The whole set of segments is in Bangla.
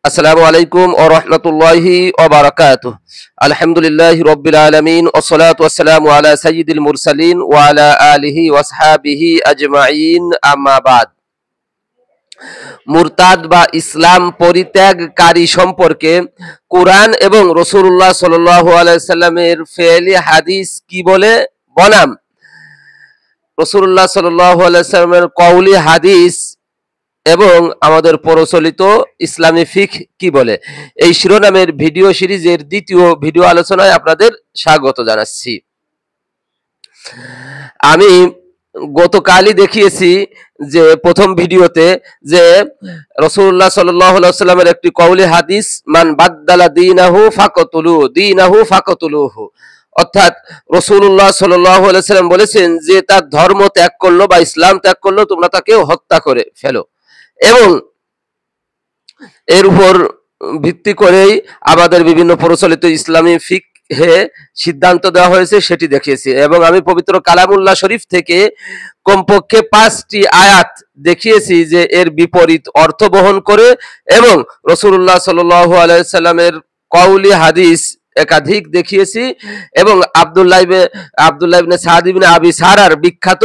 আসসালামু আলাইকুম ওয়া রাহমাতুল্লাহি ওয়া বারাকাতুহু। আলহামদুলিল্লাহি রাব্বিল আলামিন ওয়াস সালাতু ওয়াস সালামু আলা সাইয়্যিদিল মুরসালিন ওয়া আলা আলিহি ওয়া আসহাবিহি আজমাইন, আম্মা বাদ। মুরতাদ বা ইসলাম পরিত্যাগকারী সম্পর্কে কুরআন এবং রাসূলুল্লাহ সাল্লাল্লাহু আলাইহি সাল্লামের ফেলি হাদিস কি বলে বনাম রাসূলুল্লাহ সাল্লাল্লাহু আলাইহি সাল্লামের কওলি হাদিস এবং আমাদের প্রচলিত ইসলামী ফিকহ কি বলে, এই শিরোনামের ভিডিও সিরিজের দ্বিতীয় ভিডিও আলোচনায় আপনাদের স্বাগত জানাচ্ছি। আমি গতকালই দেখিয়েছি যে প্রথম ভিডিওতে যে রাসূলুল্লাহ সাল্লাল্লাহু আলাইহি ওয়াসাল্লামের একটি কওলি হাদিস, মান বাদদালা দীনাহু ফাকতুলুহু, অর্থাৎ রাসূলুল্লাহ সাল্লাল্লাহু আলাইহি ওয়াসাল্লাম বলেছেন যে তার ধর্ম ত্যাগ করলো বা ইসলাম ত্যাগ করলো, তোমরা তাকে হত্যা করে ফেলো। এবং এর উপর ভিত্তি করেই আমাদের বিভিন্ন প্রচলিত ইসলামী ফিকহে সিদ্ধান্ত দেওয়া হয়েছে, সেটি দেখিয়েছি। এবং আমি পবিত্র কালামুল্লাহ শরীফ থেকে কমপক্ষে 5টি আয়াত দেখিয়েছি যে এর বিপরীত অর্থ বহন করে, এবং রাসূলুল্লাহ সাল্লাল্লাহু আলাইহি সাল্লামের কওলি হাদিস একাধিক দেখিয়েছি। এবং আব্দুল্লাহ ইবনে সাদ ইবনে আবি সারার বিখ্যাত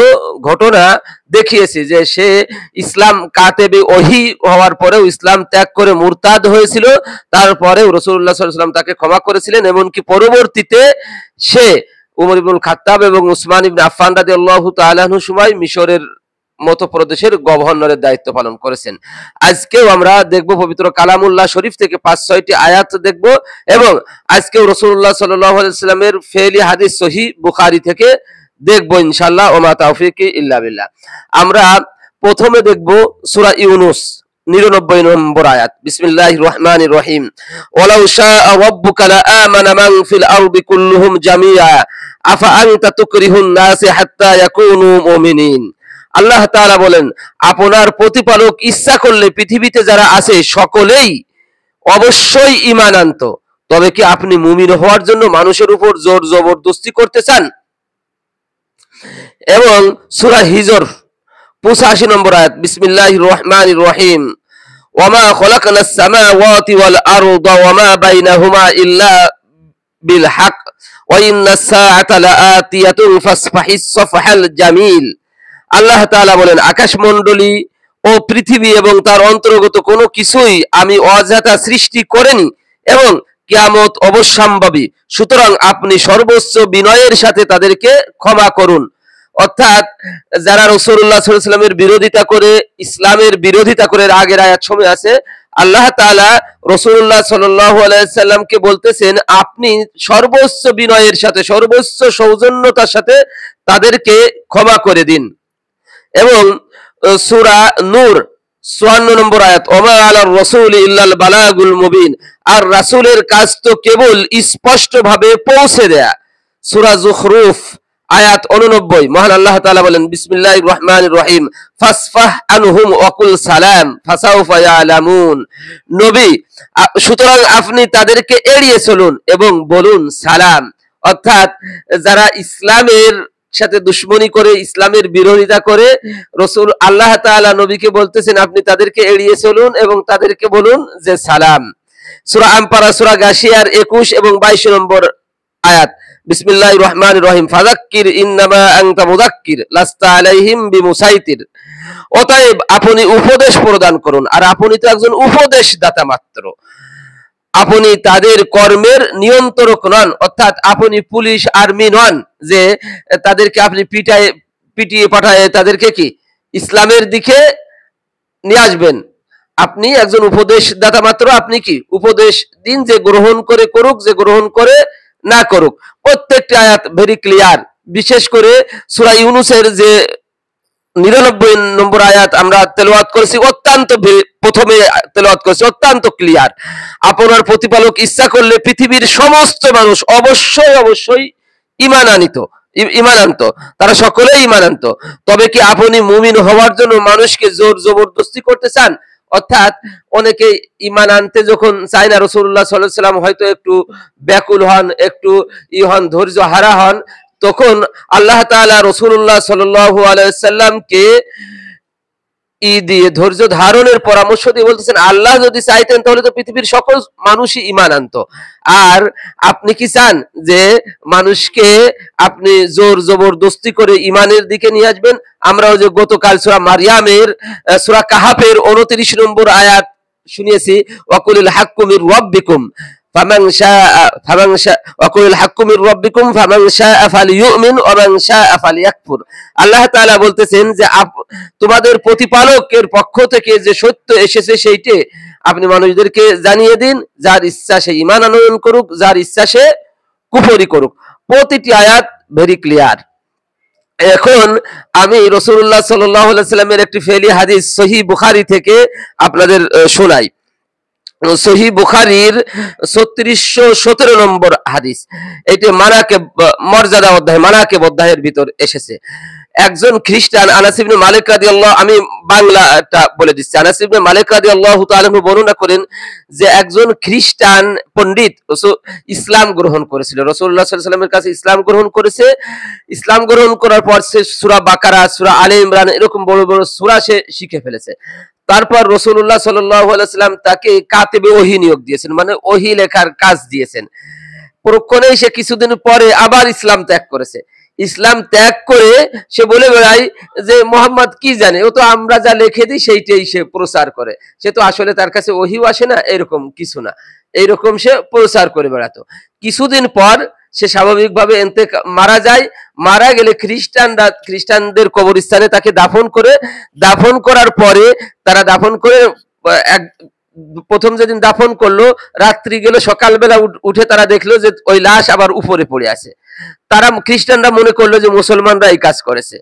ঘটনা দেখিয়েছি যে সে ইসলাম কাতেবে ওহী হওয়ার পরেও ইসলাম ত্যাগ করে মুরতাদ হয়েছিল, তারপরেও রাসূলুল্লাহ সাল্লাল্লাহু আলাইহি ওয়াসাল্লাম তাকে ক্ষমা করেছিলেন। এমনকি পরবর্তীতে সে উমর ইবনুল খাত্তাব এবং উসমান ইবনে আফফান রাদিয়াল্লাহু তাআলা আনহু সময় মিশরের মতো প্রদেশের গভর্নরের দায়িত্ব পালন করেছেন। আজকেও আমরা দেখব পবিত্র কালামুল্লাহ শরীফ থেকে 5-6টি আয়াত দেখব, এবং আজকেও রাসূলুল্লাহ সাল্লাল্লাহু আলাইহি ওয়াসাল্লামের ফেলি হাদিস সহিহ বুখারী থেকে দেখব ইনশাআল্লাহ। ওয়া মা তাওফীকি ইল্লা বিল্লাহ। আমরা প্রথমে দেখব সূরা ইউনূস 99 নম্বর আয়াত। বিসমিল্লাহির রহমানির রহিম। ওয়ালাউ শাআ রাব্বুকা লাআমানা মান ফিল আরদি কুল্লুহুম জামিআ আফা আনতা তুকরিহুন নাস হাত্তা ইয়াকুনু মুমিনিন। আল্লাহ তাআলা বলেন, আপনার প্রতিপালক ইচ্ছা করলে পৃথিবীতে যারা আছে সকলেই অবশ্যই ঈমান আনত, তবে কি আপনি মুমিন হওয়ার জন্য মানুষের উপর জোর জবরদস্তি করতে চান? এবং সূরা হিজর 85 নম্বর আয়াত। বিসমিল্লাহির রহমানির রহিম। ওয়ামা খলাকনাস সামাওয়াতি ওয়াল আরদা ওয়ামা বাইনাহুমা ইল্লা বিল হক ওয়া ইন্নাস সাআতা লাআতিয়াতুন ফাসফাহিস সাফহাল জামিল। আল্লাহ তাআলা বলেন, আকাশমণ্ডলী ও পৃথিবী এবং তার অন্তর্গত কোনো কিছুই আমি অজাতা সৃষ্টি করিনি, এবং কিয়ামত অবশ্যম্ভাবী, সুতরাং আপনি সর্বোচ্চ বিনয়ের সাথে তাদেরকে ক্ষমা করুন। অর্থাৎ যারা রাসূলুল্লাহ সাল্লাল্লাহু আলাইহি ওয়াসাল্লামের বিরোধিতা করে, ইসলামের বিরোধিতা করে, আগের আয়াত সময় আছে, আল্লাহ তাআলা রাসূলুল্লাহ সাল্লাল্লাহু আলাইহি ওয়াসাল্লামকে বলতেছেন আপনি সর্বোচ্চ বিনয়ের সাথে, সর্বোচ্চ সৌজন্যতার সাথে তাদেরকে ক্ষমা করে দিন। এবং সূরা নূর 54 নম্বর আয়াত। ওমা আলার রাসূলি ইল্লাল বালাগুল মুবিন, আর রাসূলের কাজ তো কেবল স্পষ্টভাবে পৌঁছে দেয়া। সূরা যুখরুফ আয়াত 89। মহান আল্লাহ তাআলা বলেন, বিসমিল্লাহির রহমানির রহিম। ফাসফাহ আনহুম ওয়াকুল সালাম ফাসাউফা ইয়ালামুন। নবী, সুতরাং আপনি তাদেরকে এড়িয়ে চলুন এবং বলুন সালাম। অর্থাৎ যারা ইসলামের সাথে দুশমনী করে, ইসলামের বিরোধিতা করে, রাসূল আল্লাহ তাআলা নবীকে বলতেছেন আপনি তাদেরকে এড়িয়ে চলুন এবং তাদেরকে বলুন যে সালাম। সূরা আনফাল সূরা গাশিয়ার 21 এবং 22 নম্বর আয়াত। বিসমিল্লাহির রহমানির রহিম। ফাযাক্কির ইন্নামা আনতা মুযাক্কির লাস্তা আলাইহিম বিমুসাইতির। অতএব আপনি উপদেশ প্রদান করুন, আর আপনি তো একজন উপদেশদাতা মাত্র, আপনি তাদের কর্মের নিয়ন্ত্রক নন। অর্থাৎ আপনি পুলিশ আর্মি নন যে তাদেরকে আপনি পিটিয়ে পাঠায় তাদেরকে কি ইসলামের দিকে নিয়ে আসবেন। আপনি একজন উপদেশদাতা মাত্র। আপনি কি উপদেশ দিন, যে গ্রহণ করে করুক, যে গ্রহণ করে না করুক। প্রত্যেকটি আয়াত ভেরি ক্লিয়ার। বিশেষ করে সূরা ইউনূসের যে 99 নম্বর আয়াত আমরা তেলাওয়াত করেছি, অত্যন্ত প্রথমে তেলাওয়াত করেছি, অত্যন্ত ক্লিয়ার। আপনার প্রতিপালক ইচ্ছা করলে পৃথিবীর সমস্ত মানুষ অবশ্যই ঈমান আনত, তারা সকলেই ঈমান আনত, তবে কি আপনি মুমিন হওয়ার জন্য মানুষকে জোর জবরদস্তি করতে চান? অর্থাৎ অনেকে ঈমান আনতে যখন চায় না, রাসূলুল্লাহ সাল্লাল্লাহু আলাইহি ওয়াসাল্লাম হয়তো একটু ব্যাকুল হন, একটু ধৈর্য হারা হন, তখন আল্লাহ তাআলা রাসূলুল্লাহ সাল্লাল্লাহু আলাইহি ওয়াসাল্লামকে ই দিয়ে ধৈর্য ধারণের পরামর্শ দিয়ে বলতেছেন আল্লাহ যদি চাইতেন তাহলে তো পৃথিবীর সকল মানুষই ঈমান আনতো। আর আপনি কি চান যে মানুষকে আপনি জোর জবরদস্তি করে ঈমানের দিকে নিয়ে আসবেন? আমরাও যে গতকাল সূরা মারইয়ামের সূরা কাহাফের 29 নম্বর আয়াত শুনিয়েছি, ওয়াকুলিল হাক্কু মির রাব্বিকুম ফামান শাআ ওয়াকুলিল হাক্কু মির রাব্বিকুম ফামান শাআ ফালিয়ুমিন ওয়া মান শাআ ফালিয়াকফুর। আল্লাহ তাআলা বলতেছেন যে তোমাদের প্রতিপালকের পক্ষ থেকে যে সত্য এসেছে সেইটে আপনি মানুষদেরকে জানিয়ে দিন, যার ইচ্ছা সে ঈমান আনয়ন করুক, যার ইচ্ছা সে কুফরি করুক। প্রতিটি আয়াত ভেরি ক্লিয়ার। এখন আমি রাসূলুল্লাহ সাল্লাল্লাহু আলাইহি ওয়াসাল্লামের একটি ফেলি হাদিস সহিহ বুখারী থেকে আপনাদের শোনাই। সহিহ বুখারীর 3617 নম্বর হাদিস। এটি মানাকিব মর্যাদা অধ্যায়, মানাকিব অধ্যায়ের ভিতর এসেছে। একজন খ্রিস্টান আনাস ইবনে মালিক রাদিয়াল্লাহু, আমি বাংলাটা বলে দিচ্ছি। আনাস ইবনে মালিক রাদিয়াল্লাহু তাআলা বর্ণনা করেন যে একজন খ্রিস্টান পণ্ডিত ইসলাম গ্রহণ করেছিল, রাসূলুল্লাহ সাল্লাল্লাহু আলাইহি ওয়াসাল্লামের কাছে ইসলাম গ্রহণ করেছে। ইসলাম গ্রহণ করার পর সে সূরা বাকারা, সূরা আলে ইমরান এরকম বড় বড় সূরা সে শিখে ফেলেছে। তারপর রাসূলুল্লাহ সাল্লাল্লাহু আলাইহি ওয়াসাল্লাম তাকে কাতিবে ওহী নিয়োগ দিয়েছেন, মানে ওহী লেখার কাজ দিয়েছেন। পরক্ষণেই সে কিছুদিন পরে আবার ইসলাম ত্যাগ করেছে। ইসলাম ত্যাগ করে সে বলে বেড়ায় যে মোহাম্মদ কি জানে, ও তো আমরা যা লিখে দিই সেইটাই সে প্রচার করে, সে তো আসলে তার কাছে ওহীও আসে না, এরকম কিছু না, এইরকম সে প্রচার করে বেড়াতো। কিছুদিন পর সে স্বাভাবিকভাবে মারা যায়। মারা গেলে খ্রিস্টানদের কবরস্থানে তাকে দাফন করার পরে তারা দাফন করে প্রথম যেদিন দাফন করলো রাত্রি গেল, সকালবেলা উঠে তারা দেখলো যে ওই লাশ আবার উপরে পড়ে আছে। তারা খ্রিস্টানরা মনে করলো যে মুসলমানরা এই কাজ করেছে।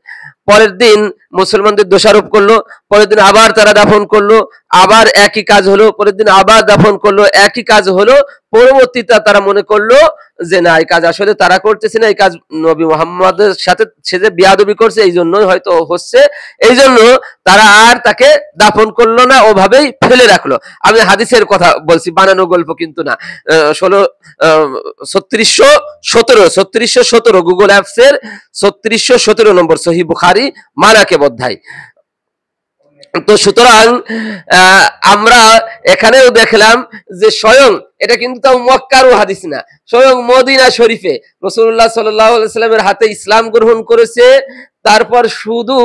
পরের দিন মুসলমানদের দোষারোপ করলো, পরের দিন আবার তারা দাফন করলো, আবার একই কাজ হলো, পরের দিন আবার দাফন করলো, একই কাজ হলো। পরবর্তীতে তারা মনে করলো যে না, এই কাজ আসলে তারা করতেছে না, এই কাজ নবী মুহাম্মদের সাথে সে যে বিয়াদবি করছে এই জন্যই হয়তো হচ্ছে, এই জন্য তারা আর তাকে দাফন করলো না, ওভাবেই ফেলে রাখলো। আমি হাদিসের কথা বলছি, বানানো গল্প কিন্তু না। 3617 গুগল অ্যাপসের 3617 নম্বর সহিহ বুখারী মানাকিব অধ্যায়। তো সুতরাং আমরা এখানেও দেখলাম যে স্বয়ং এটা কিন্তু তাও মক্কারও হাদিস না, স্বয়ং মদিনা শরীফে রাসূলুল্লাহ সাল্লাল্লাহু আলাইহি ওয়াসাল্লামের হাতে ইসলাম গ্রহণ করেছে। তারপর শুধু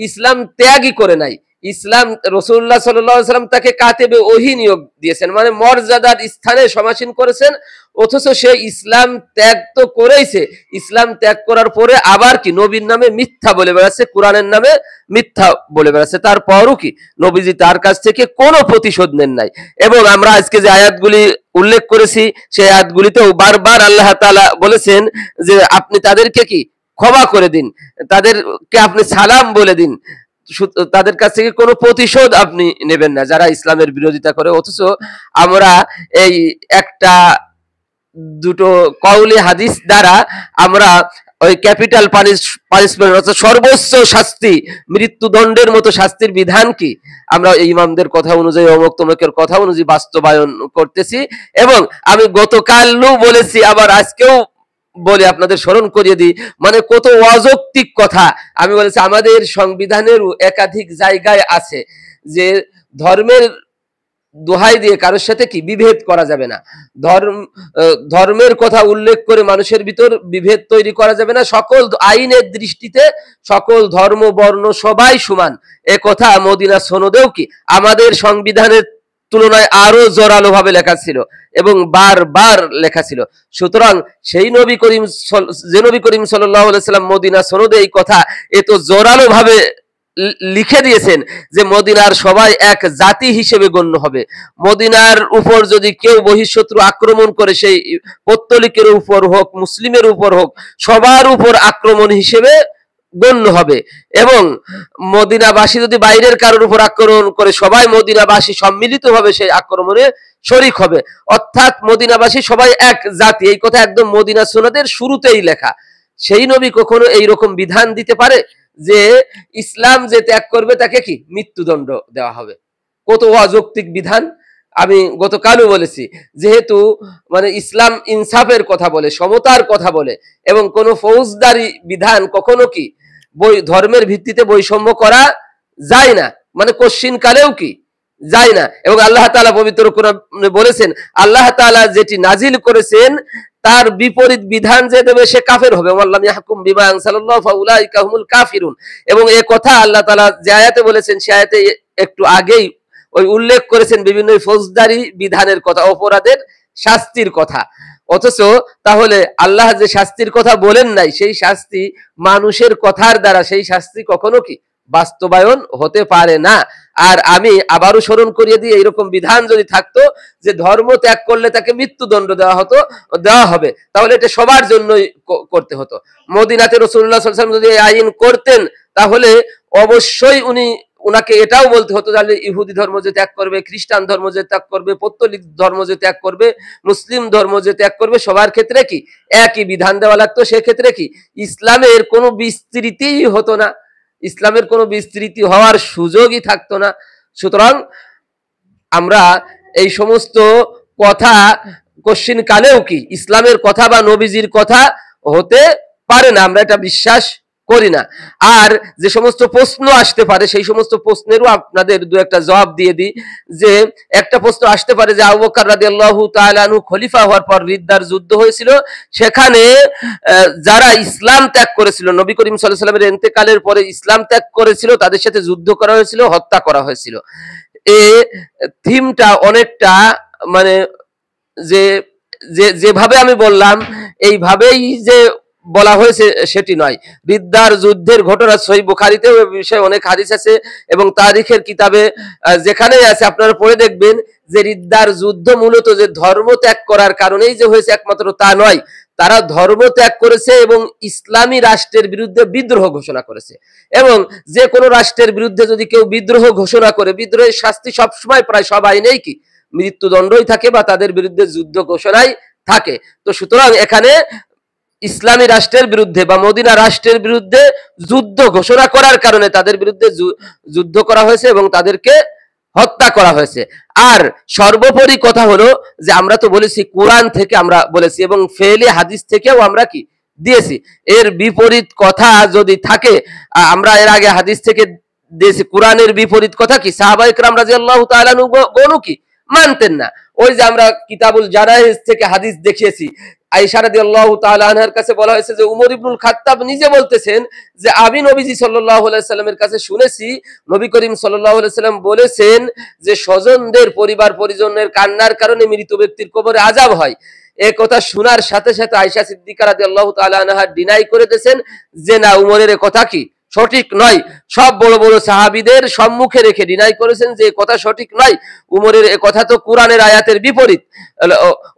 ইসলাম ত্যাগই করে নাই, ইসলাম রাসূলুল্লাহ সাল্লাল্লাহু আলাইহি ওয়াসাল্লাম তাকে কাতিবে ওহী নিয়োগ দিয়েছেন, মানে মর্যাদার স্থানে সমাসীন করেছেন। অথচ সে ইসলাম ত্যাগ তো করেইছে, ইসলাম ত্যাগ করার পরে আবার কি নবীর নামে মিথ্যা বলে বেড়াচ্ছে, কোরআনের নামে মিথ্যা বলে বেড়াচ্ছে। তারপরও কি নবীজি তার কাছ থেকে কোনো প্রতিশোধ নেন নাই। এবং আমরা আজকে যে আয়াতগুলি উল্লেখ করেছি সেই আয়াতগুলিতেও বারবার আল্লাহ তাআলা বলেছেন যে আপনি তাদেরকে কি ক্ষমা করে দিন, তাদেরকে আপনি সালাম বলে দিন, তাদের কাছ থেকে কোনো প্রতিশোধ আপনি নেবেন না যারা ইসলামের বিরোধিতা করে। অথচ আমরা এই একটা দুটো কওলি হাদিস দ্বারা আমরা ওই ক্যাপিটাল পানিশমেন্ট অর্থাৎ সর্বোচ্চ শাস্তি, মৃত্যুদণ্ডের মতো শাস্তির বিধান কি আমরা ইমামদের কথা অনুযায়ী, অমুক তমুকের কথা অনুযায়ী বাস্তবায়ন করতেছি। এবং আমি গতকালও বলেছি, আবার আজকেও বলে আপনাদের স্মরণ করিয়ে দিই, মানে কত অযৌক্তিক কথা আমি বলেছি। আমাদের সংবিধানের একাধিক জায়গায় আছে যে ধর্মের দোহাই দিয়ে কারোর সাথে কি বিভেদ করা যাবে না, ধর্মের কথা উল্লেখ করে মানুষের ভিতর বিভেদ তৈরি করা যাবে না, সকল আইনের দৃষ্টিতে সকল ধর্ম বর্ণ সবাই সমান। এ কথা মদিনা সনদেও কি আমাদের সংবিধানের তুলনায় আরো জোরালো ভাবে লেখা ছিল এবং বারবার লেখা ছিল। সুতরাং সেই নবী করিম সাল্লাল্লাহু আলাইহি ওয়াসাল্লাম মদিনা সনদে এই কথা এত জোরালো ভাবে লিখে দিয়েছেন যে মদিনার সবাই এক জাতি হিসেবে গণ্য হবে। মদিনার উপর যদি কেউ বহিঃশত্রু আক্রমণ করে, সেই পত্তলিকের উপর হোক মুসলিমের উপর হোক, সবার উপর আক্রমণ হিসেবে গণ্য হবে। এবং মদিনাবাসী যদি বাইরের কারোর উপর আক্রমণ করে, সবাই মদিনাবাসী সম্মিলিতভাবে সেই আক্রমণে শরীক হবে। অর্থাৎ মদিনাবাসী সবাই এক জাতি, এই কথা একদম মদিনা সুন্নাতের শুরুতেই লেখা। সেই নবী কখনো এইরকম বিধান দিতে পারে যে ইসলাম যে ত্যাগ করবে তাকে কি মৃত্যুদণ্ড দেওয়া হবে? কত অযৌক্তিক বিধান। আমি গতকালও বলেছি, যেহেতু মানে ইসলাম ইনসাফের কথা বলে, সমতার কথা বলে, এবং কোন ফৌজদারি বিধান কখনো কি ধর্মের ভিত্তিতে বৈষম্য করা যায় না। মানে কোশ্চিন কালেও কি যায় না। এবং আল্লাহ তাআলা পবিত্র কোরআনে বলেছেন, আল্লাহ তাআলা যেটি নাজিল করেছেন তার বিপরীত বিধান যে দেবে সে কাফের হবে। ওয়াল্লাম ইয়াহকুম বিমা আনজালাল্লাহু ফাউলাইকা হুমুল কাফিরুন। এবং এই কথা আল্লাহ তাআলা যে আয়াতে বলেছেন সে আয়াতে একটু আগেই ওই উল্লেখ করেছেন বিভিন্ন ফৌজদারি বিধানের কথা, অপরাধের শাস্তির কথা। অথচ তাহলে আল্লাহ যে শাস্তির কথা বলেন নাই, সেই শাস্তি মানুষের কথার দ্বারা সেই শাস্তি কখনো কি বাস্তবায়ন হতে পারে না। আর আমি আবারও স্মরণ করিয়ে দিই, এইরকম বিধান যদি থাকতো যে ধর্ম ত্যাগ করলে তাকে মৃত্যুদণ্ড দেওয়া হবে, তাহলে এটা সবার জন্যই করতে হতো। মদিনাতে রাসূলুল্লাহ সাল্লাল্লাহু আলাইহি ওয়াসাল্লাম যদি আইন করতেন তাহলে অবশ্যই উনাকে এটাও বলতে হতো যে ইহুদি ধর্ম যে ত্যাগ করবে, খ্রিস্টান ধর্ম যে ত্যাগ করবে, পৌত্তলিক ধর্ম যে ত্যাগ করবে, মুসলিম ধর্ম যে ত্যাগ করবে, সবার ক্ষেত্রে কি একই বিধান দেওয়া লাগতো। সেক্ষেত্রে কি ইসলামের কোনো বিস্তৃতিই হতো না, ইসলামের কোনো বিস্তৃতি হওয়ার সুযোগই থাকতো না। সুতরাং আমরা এই সমস্ত কথা কোশ্চিন কালেও কি ইসলামের কথা বা নবীজির কথা হতে পারে না, আমরা এটা বিশ্বাস করি না। আর যে সমস্ত প্রশ্ন আসতে পারে সেই সমস্ত প্রশ্নেরও আপনাদের দু একটা জবাব দিয়ে দিই। যে একটা প্রশ্ন আসতে পারে যে আবু বকর রাদিয়াল্লাহু তাআলা আনহু খলিফা হওয়ার পর রিদ্দার যুদ্ধ হয়েছিল, সেখানে যারা ইসলাম ত্যাগ করেছিল, নবী করিম সাল্লাল্লাহু আলাইহি ওয়াসাল্লামের ইন্তেকালের পরে ইসলাম ত্যাগ করেছিল, তাদের সাথে যুদ্ধ করা হয়েছিল, হত্যা করা হয়েছিল। এই থিমটা অনেকটা মানে যে যেভাবে আমি বললাম এইভাবেই যে বলা হয়েছে সেটি নয়। রিদ্দার যুদ্ধের ঘটনা সহিহ বুখারীতেও এই বিষয়ে অনেক হাদিস আছে এবং তারিখের কিতাবে যেখানেই আছে আপনারা পড়ে দেখবেন যে রিদ্দার যুদ্ধ মূলত যে ধর্ম ত্যাগ করার কারণেই যে হয়েছে একমাত্র তা নয়, তারা ধর্ম ত্যাগ করেছে এবং ইসলামী রাষ্ট্রের বিরুদ্ধে বিদ্রোহ ঘোষণা করেছে। এবং যে কোনো রাষ্ট্রের বিরুদ্ধে যদি কেউ বিদ্রোহ ঘোষণা করে, বিদ্রোহের শাস্তি সবসময় প্রায় সব আইনেই কি মৃত্যুদণ্ডই থাকে বা তাদের বিরুদ্ধে যুদ্ধ ঘোষণাই থাকে। তো সুতরাং এখানে ইসলামী রাষ্ট্রের বিরুদ্ধে বা মদিনা রাষ্ট্রের বিরুদ্ধে যুদ্ধ ঘোষণা করার কারণে তাদের বিরুদ্ধে যুদ্ধ করা হয়েছে এবং তাদেরকে হত্যা করা হয়েছে। আর সর্বোপরি কথা হলো যে আমরা তো বলেছি কোরআন থেকে আমরা বলেছি এবং ফেলে হাদিস থেকেও আমরা কি দিয়েছি। এর বিপরীত কথা যদি থাকে, আমরা এর আগে হাদিস থেকে দিয়েছি, কোরআনের বিপরীত কথা কি সাহাবায়ে কেরাম রাদিয়াল্লাহু তাআলা আনহু কি মানতেন না। ওই যে আমরা কিতাবুল জানাইজ থেকে হাদিস দেখিয়েছি, আয়েশা রাদিয়াল্লাহু তাআলা আনহার কাছে বলা হয়েছে যে উমর ইবনুল খাত্তাব নিজে বলতেছেন যে আমি নবীজি সাল্লাল্লাহু আলাইহি সাল্লামের কাছে শুনেছি নবী করিম সাল্লাল্লাহু আলাইহি সাল্লাম বলেছেন যে স্বজনদের পরিবার পরিজনের কান্নার কারণে মৃত ব্যক্তির কবরে আযাব হয়। এই কথা শোনার সাথে সাথে আয়েশা সিদ্দিকা রাদিয়াল্লাহু তাআলা আনহা ডিনাই করে দিয়েছেন যে না, উমরের এই কথা কি সঠিক নয়। সব বড় বড় সাহাবীদের সম্মুখে রেখে ডিনাই করেছেন যে কথা সঠিক নয়, উমরের এই কথা তো কোরআনের আয়াতের বিপরীত।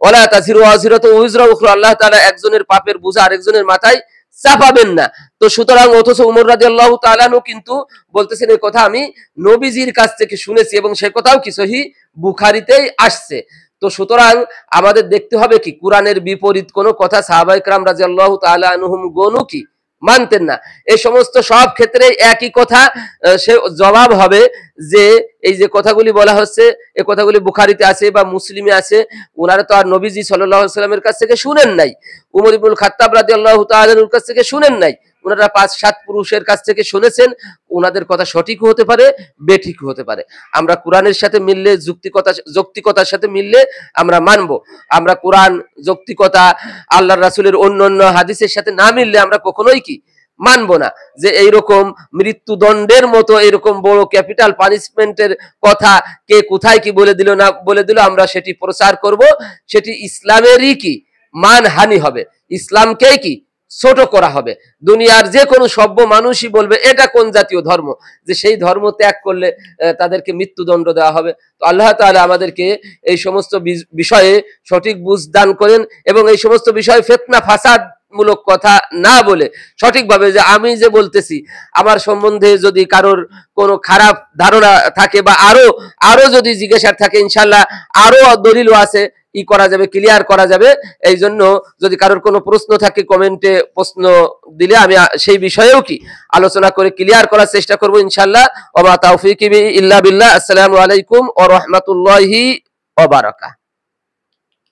ওয়ালা তাজিরু ওয়াজিরাতু উযরা উখরা, আল্লাহ তাআলা একজনের পাপের বোঝা আরেকজনের মাথায় চাপাবেন না। তো সুতরাং অথচ উমর রাদিয়াল্লাহু তাআলা আনহু কিন্তু বলতেছেন এই কথা আমি নবীজির কাছ থেকে শুনেছি এবং সে কথাও কি সহিহ বুখারীতেই আসছে। তো সুতরাং আমাদের দেখতে হবে কি কোরআনের বিপরীত কোনো কথা সাহাবায়ে কেরাম রাদিয়াল্লাহু তাআলা আনহুম গনু কি মানতেন না। এই সমস্ত সব ক্ষেত্রে একই কথা সে জবাব হবে যে এই যে কথাগুলি বলা হচ্ছে এই কথাগুলি বুখারীতে আছে বা মুসলিমে আছে, ওনারা তো আর নবীজি সাল্লাল্লাহু আলাইহি ওয়াসাল্লামের কাছ থেকে শুনেন নাই, উমর ইবনুল খাত্তাব রাদিয়াল্লাহু তাআলা আনহুর কাছ থেকে শুনেন নাই, ওনারা 5-7 পুরুষের কাছ থেকে শুনেছেন। ওনাদের কথা সঠিক হতে পারে, বেঠিক হতে পারে। আমরা কোরআনের সাথে মিললে যৌক্তিকতার সাথে মিললে আমরা মানব। আমরা কোরআন যৌক্তিকতা আল্লাহর রাসূলের অন্যান্য হাদিসের সাথে না মিললে আমরা কখনোই কি মানব না। যে এইরকম মৃত্যুদণ্ডের মতো এরকম বড় ক্যাপিটাল পানিশমেন্টের কথা কে কোথায় কি বলে দিল না বলে দিল আমরা সেটি প্রচার করব, সেটি ইসলামেরই কি মানহানি হবে, ইসলামকেই কি ছোট করা হবে। দুনিয়ার যে কোনো সভ্য মানুষই বলবে এটা কোন জাতীয় ধর্ম যে সেই ধর্ম ত্যাগ করলে তাদেরকে মৃত্যুদণ্ড দেওয়া হবে। তো আল্লাহ তাআলা আমাদেরকে এই সমস্ত বিষয়ে সঠিক বুঝ দান করেন এবং এই সমস্ত বিষয়ে ফিতনা ফাসাদ মূলক কথা না বলে সঠিকভাবে যে আমি যে বলতেছি আমার সম্বন্ধে যদি কারোর কোনো খারাপ ধারণা থাকে বা আরো যদি জিজ্ঞাসার থাকে, ইনশাআল্লাহ আরো দলিলও আছে করা যাবে, ক্লিয়ার করা যাবে। এই জন্য যদি কারোর কোনো প্রশ্ন থাকে কমেন্টে প্রশ্ন দিলে আমি সেই বিষয়েও কি আলোচনা করে ক্লিয়ার করার চেষ্টা করব ইনশাআল্লাহ। ওয়া মা তাওফীকি ইল্লা বিল্লাহ। আসসালামু আলাইকুম ওয়া রাহমাতুল্লাহি ওয়া বারাকাতুহু।